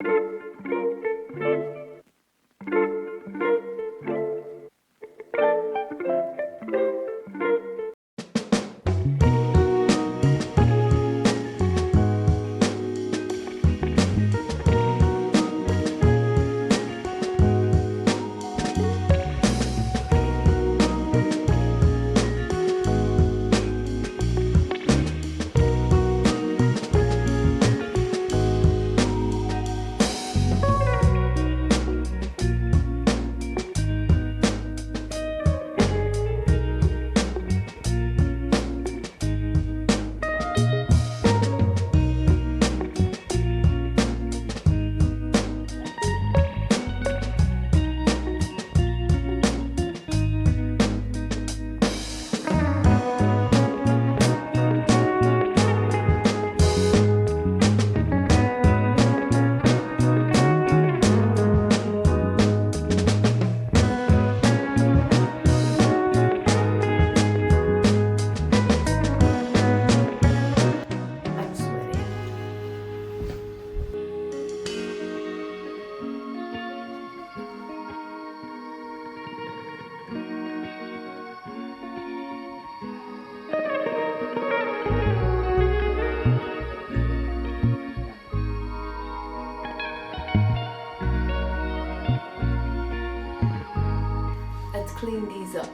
I'm sweating. Let's clean these up.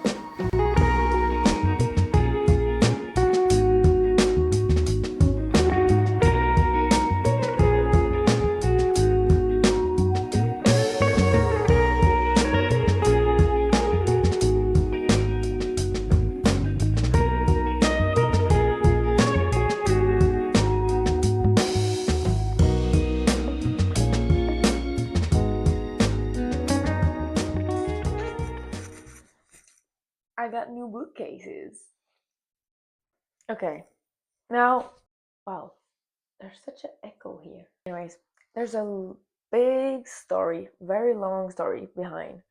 I got new bookcases. Okay, now, wow, there's such an echo here. Anyways, there's a big story, very long story behind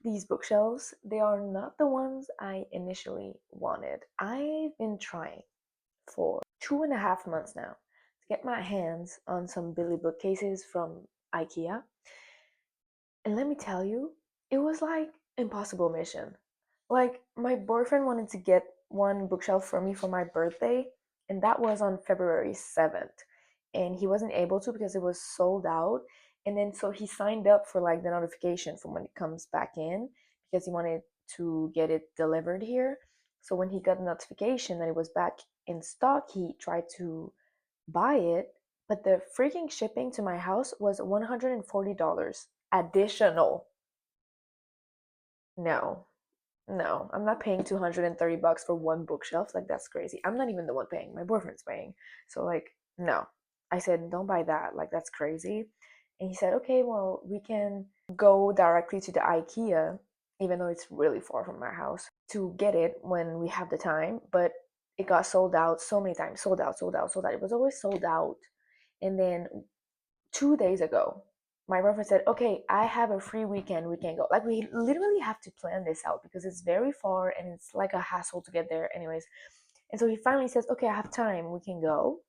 these bookshelves. They are not the ones I initially wanted. I've been trying for 2.5 months now to get my hands on some Billy bookcases from IKEA. And let me tell you, it was like impossible mission. Like my boyfriend wanted to get one bookshelf for me for my birthday, and that was on February 7th. And he wasn't able to because it was sold out. And then so he signed up for like the notification from when it comes back in because he wanted to get it delivered here. So when he got the notification that it was back in stock, he tried to buy it, but the freaking shipping to my house was $140 additional. No, no, I'm not paying 230 bucks for one bookshelf. Like, that's crazy. I'm not even the one paying. My boyfriend's paying. So, like, no. I said, don't buy that. Like, that's crazy. And he said, okay, well, we can go directly to the IKEA, even though it's really far from our house, to get it when we have the time. But it got sold out so many times. Sold out, sold out, sold out. It was always sold out. And then 2 days ago, my boyfriend said, okay, I have a free weekend, we can go. Like, we literally have to plan this out because it's very far and it's like a hassle to get there, anyways. And so he finally says, okay, I have time, we can go.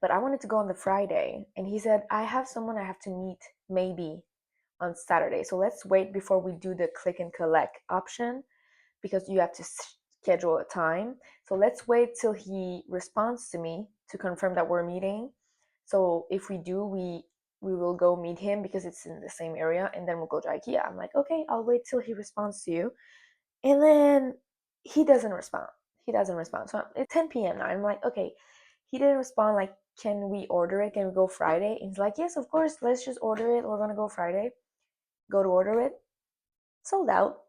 But I wanted to go on the Friday. And he said, I have someone I have to meet maybe on Saturday. So let's wait before we do the click and collect option because you have to schedule a time. So let's wait till he responds to me to confirm that we're meeting. So if we do, we will go meet him because it's in the same area, and then we'll go to IKEA. I'm like, okay, I'll wait till he responds to you. And then he doesn't respond. He doesn't respond. So it's 10 p.m. now. I'm like, okay, he didn't respond. Like, can we order it? Can we go Friday? And he's like, yes, of course. Let's just order it. We're gonna go Friday. Go to order it. Sold out.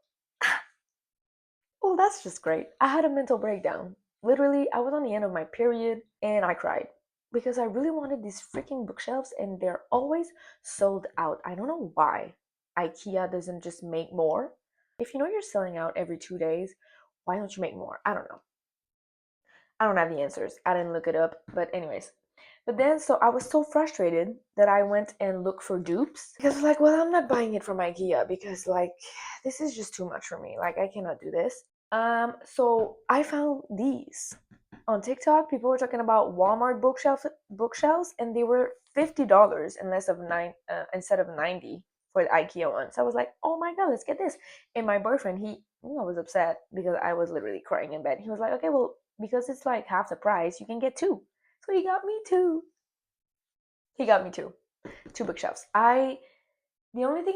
Oh, that's just great. I had a mental breakdown. Literally, I was on the end of my period and I cried because I really wanted these freaking bookshelves and they're always sold out. I don't know why IKEA doesn't just make more. If you know you're selling out every 2 days, why don't you make more? I don't know. I don't have the answers. I didn't look it up. But, anyways. But then, so I was so frustrated that I went and looked for dupes because, like, well, I'm not buying it from IKEA because, like, this is just too much for me. Like, I cannot do this. So I found these. On TikTok, people were talking about Walmart bookshelves, and they were $50 instead of 90 for the IKEA one. So I was like, oh my god, let's get this. And my boyfriend, was upset because I was literally crying in bed. He was like, okay, well, because it's like half the price, you can get two. So he got me two. He got me two bookshelves. I The only thing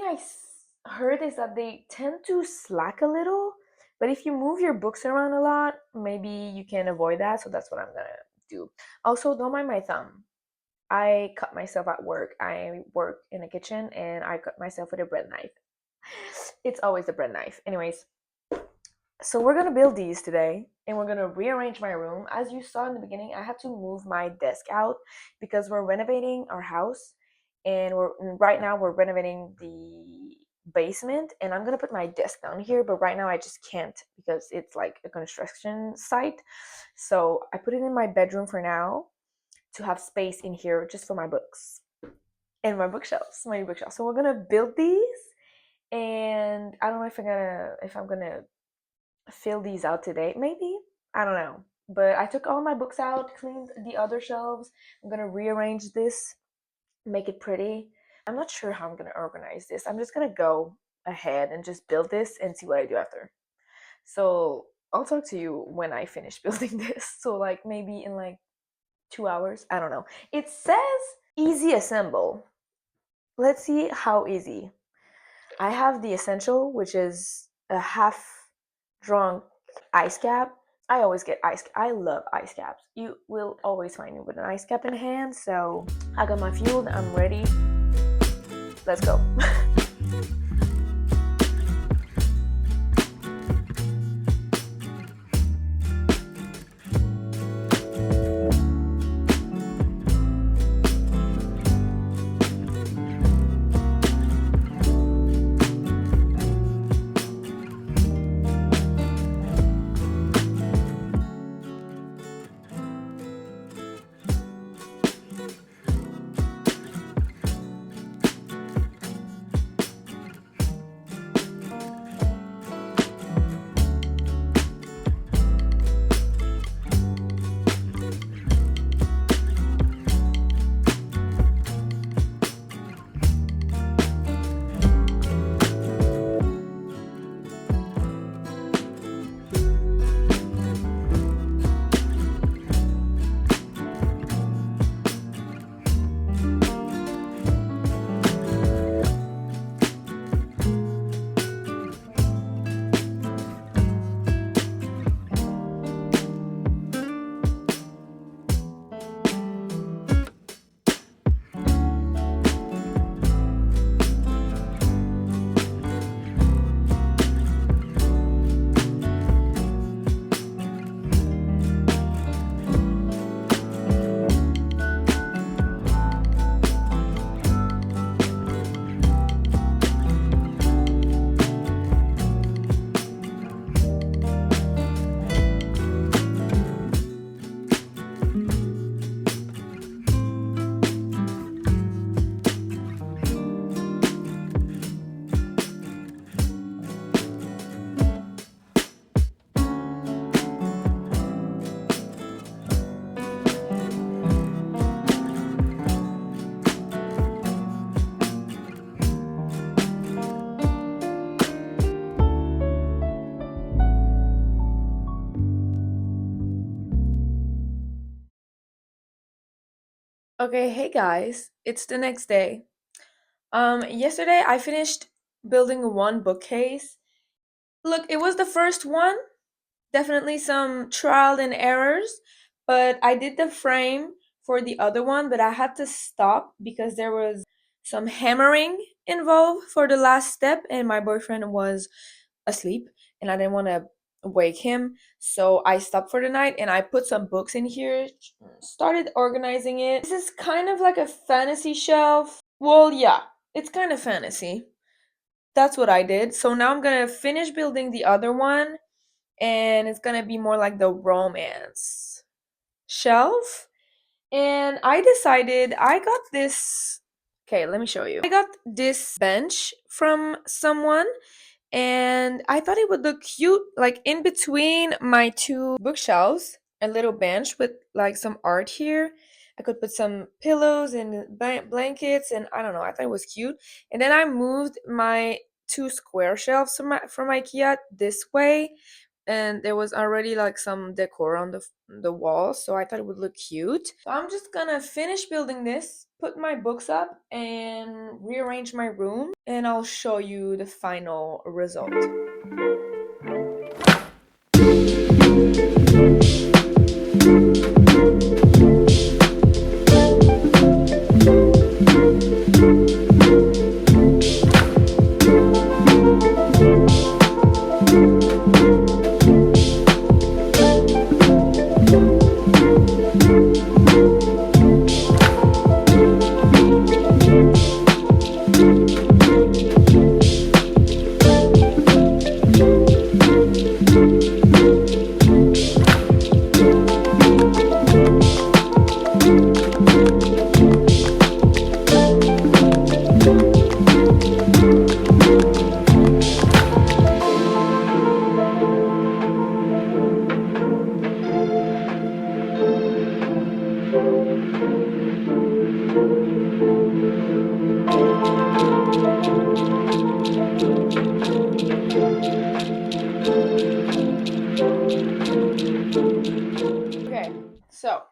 heard is that they tend to slack a little, but if you move your books around a lot, maybe you can avoid that. So that's what I'm gonna do. Also, don't mind my thumb. I cut myself at work. I work in a kitchen and I cut myself with a bread knife. It's always the bread knife. Anyways, so we're gonna build these today and we're gonna rearrange my room. As you saw in the beginning, I had to move my desk out because we're renovating our house, and right now we're renovating the basement, and I'm gonna put my desk down here, but right now I just can't because it's like a construction site. So I put it in my bedroom for now to have space in here just for my books and my bookshelves. So we're gonna build these, and I don't know if I'm gonna fill these out today. Maybe. I don't know. But I took all my books out, cleaned the other shelves. I'm gonna rearrange this, make it pretty. I'm not sure how I'm gonna organize this. I'm just gonna go ahead and just build this and see what I do after. So I'll talk to you when I finish building this. So like maybe in like 2 hours. I don't know. It says easy assemble. Let's see how easy. I have the essential, which is a half drunk ice cap. I always get ice. I love ice caps. You will always find me with an ice cap in hand. So I got my fuel. I'm ready. Let's go. Okay, hey guys, it's the next day. Yesterday I finished building one bookcase. Look, it was the first one, definitely some trial and errors, but I did the frame for the other one, but I had to stop because there was some hammering involved for the last step, and my boyfriend was asleep, and I didn't want to wake him. So I stopped for the night and I put some books in here, started organizing it. This is kind of like a fantasy shelf. Well, yeah, it's kind of fantasy. That's what I did. So now I'm gonna finish building the other one, and it's gonna be more like the romance shelf. And I decided I got this. Okay, let me show you. I got this bench from someone, and I thought it would look cute like in between my two bookshelves. a little bench with like some art here. I could put some pillows and blankets, and I don't know. I thought it was cute. And then I moved my two square shelves from IKEA this way, and there was already like some decor on the wall, so I thought it would look cute. So I'm just gonna finish building this, put my books up, and rearrange my room, and I'll show you the final result. Okay, so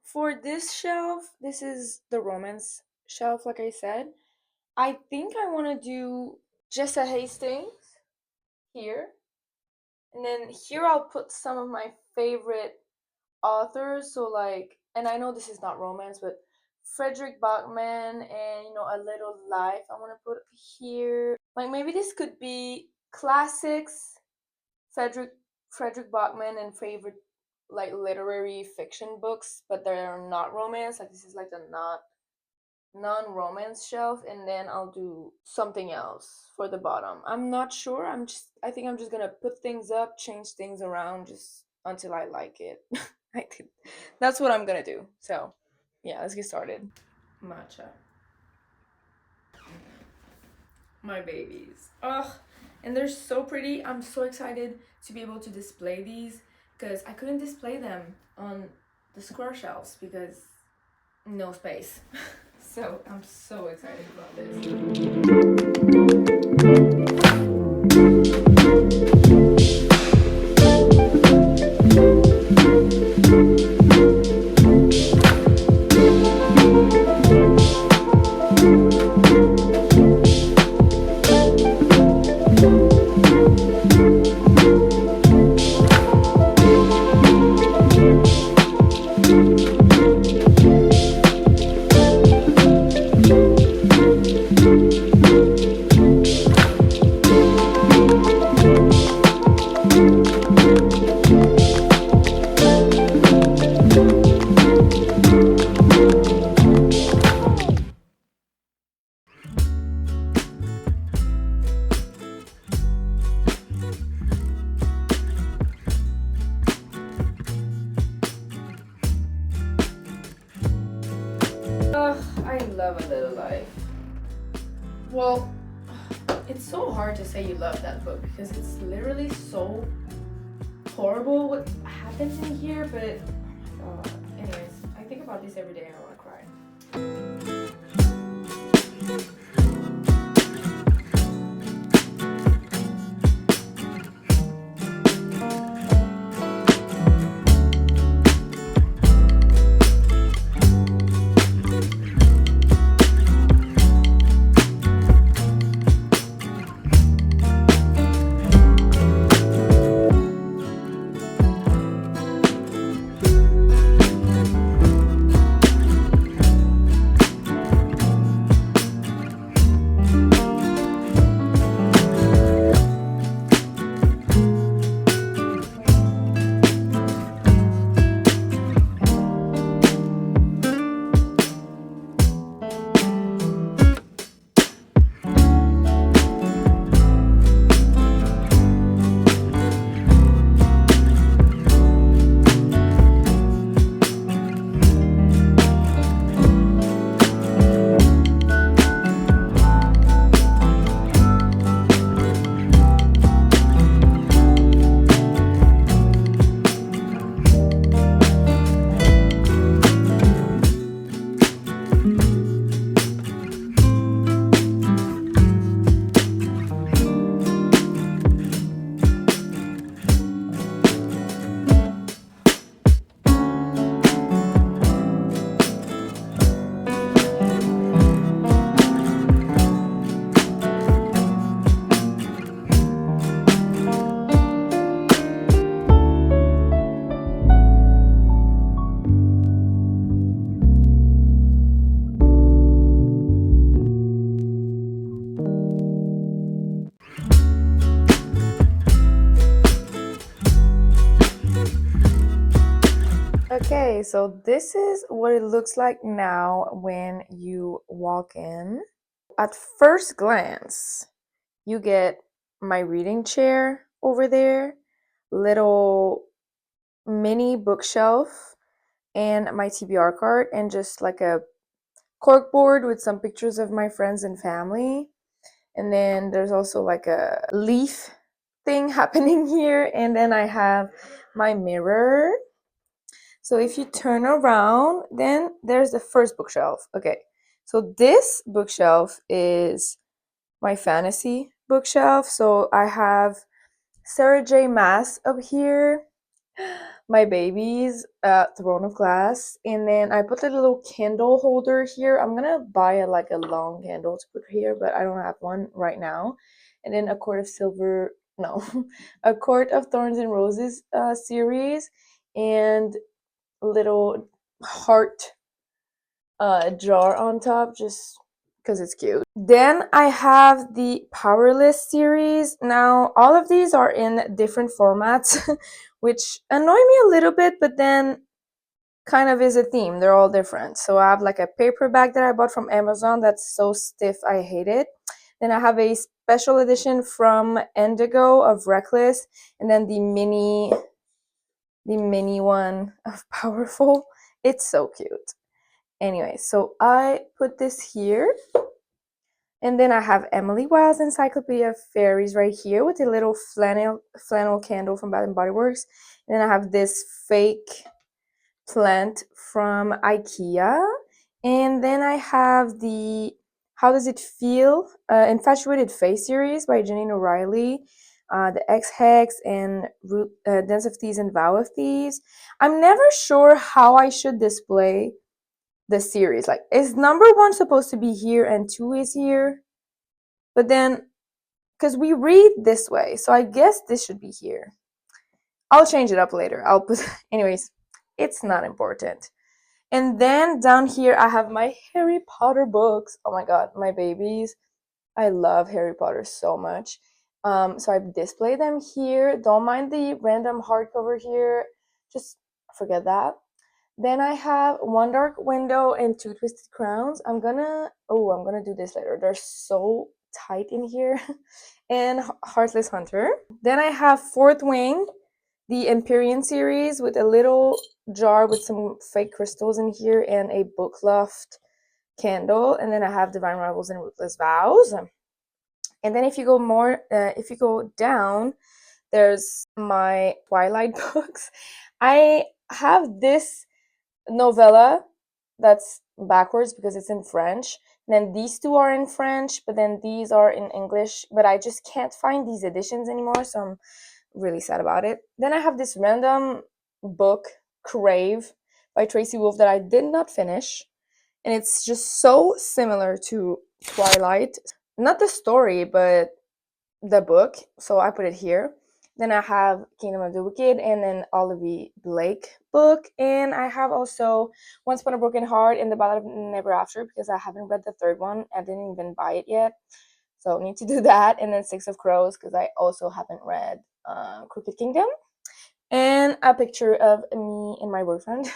for this shelf, this is the romance shelf, like I said. I think I want to do Jessa Hastings here. And then here I'll put some of my favorite authors. So, like, and I know this is not romance, but Frederick Bachman and, A Little Life, I want to put here. Like, maybe this could be classics, Frederick Frederick Bachman, and favorite like literary fiction books, but they're not romance. Like, this is like the not non-romance shelf, and then I'll do something else for the bottom. I'm not sure. I think I'm just gonna put things up, change things around just until I like it. I think that's what I'm gonna do. So yeah, let's get started. Matcha. My babies. Ugh. And they're so pretty. I'm so excited to be able to display these because I couldn't display them on the square shelves because no space. So I'm so excited about this. Ugh, I love A Little Life. Well, it's so hard to say you love that book because it's literally so horrible what happens in here, but oh my god. Anyways, I think about this every day and I want to cry. Okay, so this is what it looks like now when you walk in. At first glance, you get my reading chair over there, little mini bookshelf, and my TBR cart, and just like a corkboard with some pictures of my friends and family. And then there's also like a leaf thing happening here. And then I have my mirror. So if you turn around, then there's the first bookshelf. Okay, so this bookshelf is my fantasy bookshelf. So I have Sarah J. Maas up here, my baby's Throne of Glass, and then I put a little candle holder here. I'm gonna buy like a long candle to put here, but I don't have one right now. And then a Court of Silver, no, a Court of Thorns and Roses series, and little heart jar on top just because it's cute. Then I have the Powerless series. Now all of these are in different formats which annoy me a little bit, but then kind of is a theme. They're all different. So I have like a paperback that I bought from Amazon that's so stiff I hate it. Then I have a special edition from Indigo of Reckless, and then the mini one of Powerful. It's so cute. Anyway, so I put this here. And then I have Emily Wilde's Encyclopedia of Fairies right here with a little flannel candle from Bath and Body Works. And then I have this fake plant from IKEA. And then I have the How Does It Feel? Infatuated Face series by Janine O'Reilly. The X Hex and Dance of Thieves and Vow of Thieves. I'm never sure how I should display the series. Like, is number one supposed to be here and two is here? But then, because we read this way, so I guess this should be here. I'll change it up later. I'll put, anyways, it's not important. And then down here, I have my Harry Potter books. Oh my god, my babies. I love Harry Potter so much. So I display them here. Don't mind the random hardcover here. Just forget that. Then I have One Dark Window and Two Twisted Crowns. I'm gonna do this later. They're so tight in here. And Heartless Hunter. Then I have Fourth Wing, the Empyrean series with a little jar with some fake crystals in here and a book loft candle. And then I have Divine Rivals and Ruthless Vows. And then if you go down, there's my Twilight books. I have this novella that's backwards because it's in French. And then these two are in French, but then these are in English. But I just can't find these editions anymore, so I'm really sad about it. Then I have this random book, Crave, by Tracy Wolff, that I did not finish. And it's just so similar to Twilight. Not the story, but the book. So I put it here. Then I have Kingdom of the Wicked and then Olivia Blake book. And I have also Once Upon a Broken Heart and The Ballad of Never After because I haven't read the third one. I didn't even buy it yet. So I need to do that. And then Six of Crows because I also haven't read Crooked Kingdom. And a picture of me and my boyfriend.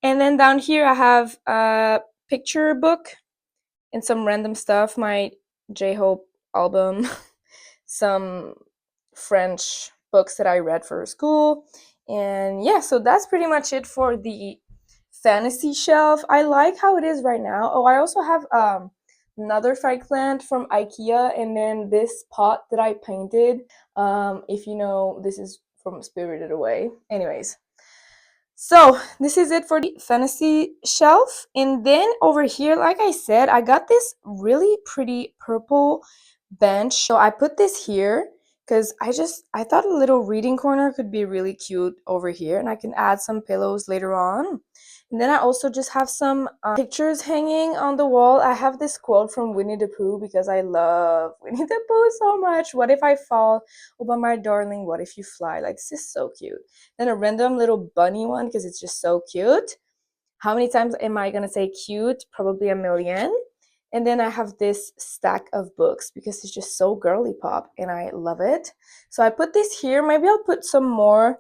And then down here I have a picture book and some random stuff. My J-Hope album. Some French books that I read for school. And yeah, so that's pretty much it for the fantasy shelf. I like how it is right now. Oh, I also have another fake plant from IKEA, and then this pot that I painted. If you know, this is from Spirited Away. Anyways, so this is it for the fantasy shelf. And then over here, like I said, I got this really pretty purple bench. So I put this here because I thought a little reading corner could be really cute over here, and I can add some pillows later on. And then I also just have some pictures hanging on the wall. I have this quote from Winnie the Pooh because I love Winnie the Pooh so much. What if I fall? Oh, but my darling, what if you fly? Like, this is so cute. Then a random little bunny one because it's just so cute. How many times am I gonna say cute? Probably a million. And then I have this stack of books because it's just so girly pop and I love it. So I put this here. Maybe I'll put some more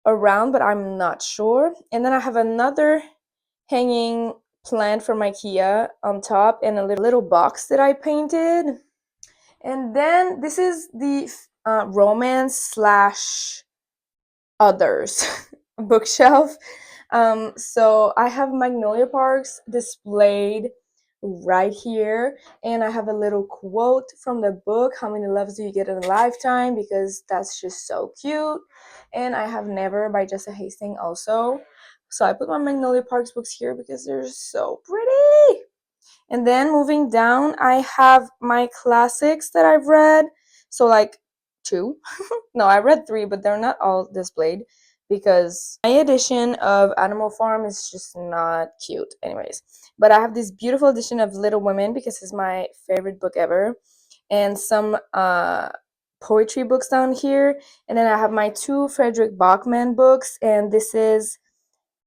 around, but I'm not sure. And then I have another hanging plant from IKEA on top and a little box that I painted. And then this is the romance slash others bookshelf. So I have Magnolia Parks displayed right here, and I have a little quote from the book, How Many Loves Do You Get in a Lifetime, because that's just so cute. And I have Never by Jessa Hastings also. So I put my Magnolia Parks books here because they're so pretty. And then moving down, I have my classics that I've read. So like two. No, I read three, but they're not all displayed because my edition of Animal Farm is just not cute. Anyways, but I have this beautiful edition of Little Women because it's my favorite book ever, and some poetry books down here. And then I have my two Frederick Bachman books, and this is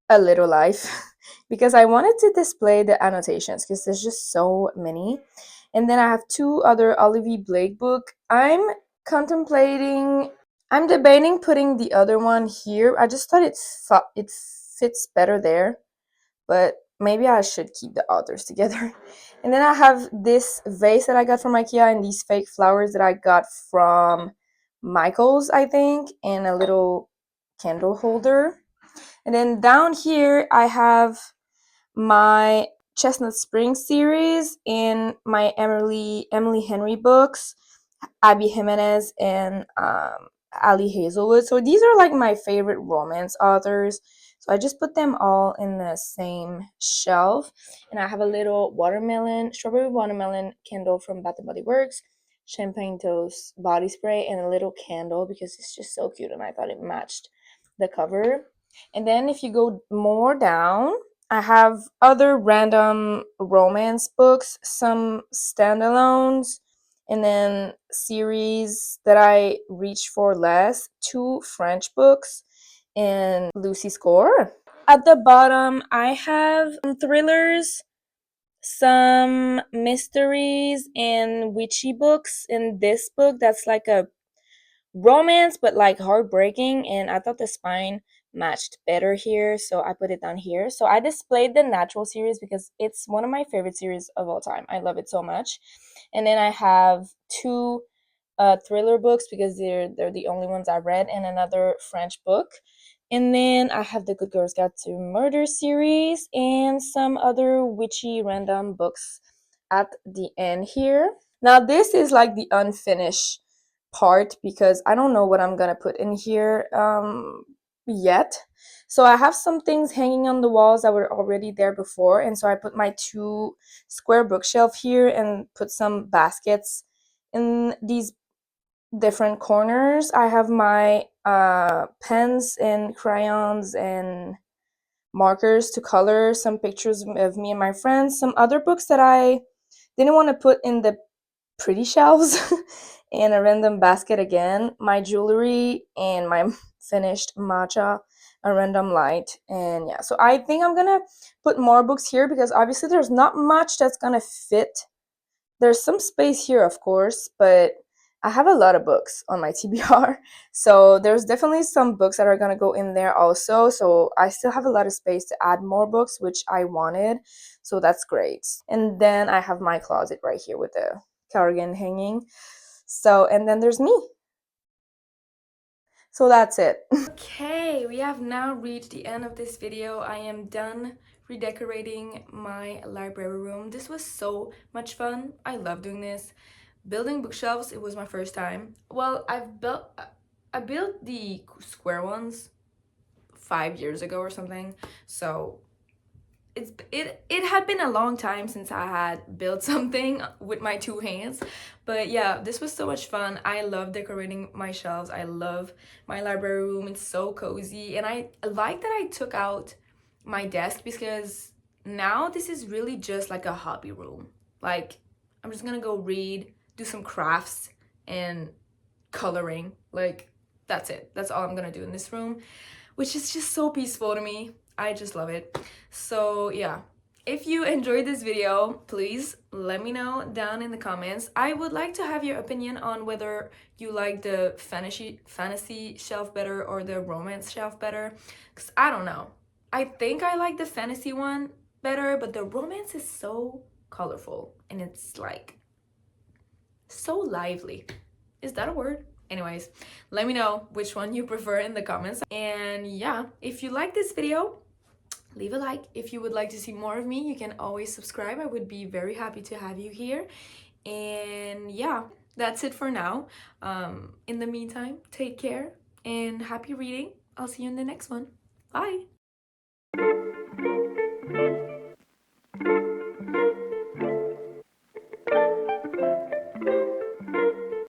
A Little Life because I wanted to display the annotations because there's just so many. And then I have two other Olivia Blake book. Contemplating I'm debating putting the other one here. I just thought it fits better there, but maybe I should keep the authors together. And then I have this vase that I got from IKEA and these fake flowers that I got from Michael's, I think, and a little candle holder. And then down here, I have my Chestnut Spring series and my Emily Henry books, Abby Jimenez and Ali Hazelwood. So these are like my favorite romance authors. So I just put them all in the same shelf. And I have a little strawberry watermelon candle from Bath and Body Works, champagne toast body spray, and a little candle because it's just so cute and I thought it matched the cover. And then if you go more down, I have other random romance books, some standalones, and then series that I reach for less, two French books, and Lucy Score. At the bottom, I have some thrillers, some mysteries, and witchy books. In this book, that's like a romance but like heartbreaking, and I thought the spine matched better here, so I put it down here. So I displayed the Natural series because it's one of my favorite series of all time. I love it so much. And then I have two thriller books because they're the only ones I read, and another French book. And then I have the Good Girls Guide to Murder series and some other witchy random books at the end here. Now this is like the unfinished part because I don't know what I'm gonna put in here yet. So I have some things hanging on the walls that were already there before, and so I put my two square bookshelf here and put some baskets in these different corners. I have my pens and crayons and markers to color some pictures of me and my friends, some other books that I didn't want to put in the pretty shelves and a random basket again, my jewelry and my finished matcha, a random light. And yeah, so I think I'm gonna put more books here because obviously there's not much that's gonna fit. There's some space here, of course, but I have a lot of books on my TBR. So there's definitely some books that are going to go in there also. So I still have a lot of space to add more books, which I wanted. So that's great. And then I have my closet right here with the cardigan hanging. So, and then there's me. So that's it. Okay, we have now reached the end of this video. I am done redecorating my library room. This was so much fun. I love doing this. Building bookshelves, it was my first time. Well, I built the square ones 5 years ago or something. So it had been a long time since I had built something with my two hands, but yeah, this was so much fun. I love decorating my shelves. I love my library room. It's so cozy, and I like that I took out my desk because now this is really just like a hobby room. Like, I'm just gonna go read, do some crafts, and coloring. Like, that's it. That's all I'm gonna do in this room, which is just so peaceful to me. I just love it. So yeah, If you enjoyed this video, please let me know down in the comments. I would like to have your opinion on whether you like the fantasy shelf better or the romance shelf better. Because I don't know. I think I like the fantasy one better, but the romance is so colorful and it's like so lively. Is that a word? Anyways, let me know which one you prefer in the comments. And yeah, if you like this video, leave a like. If you would like to see more of me, you can always subscribe. I would be very happy to have you here. And yeah, that's it for now. In the meantime, take care and happy reading. I'll see you in the next one. Bye.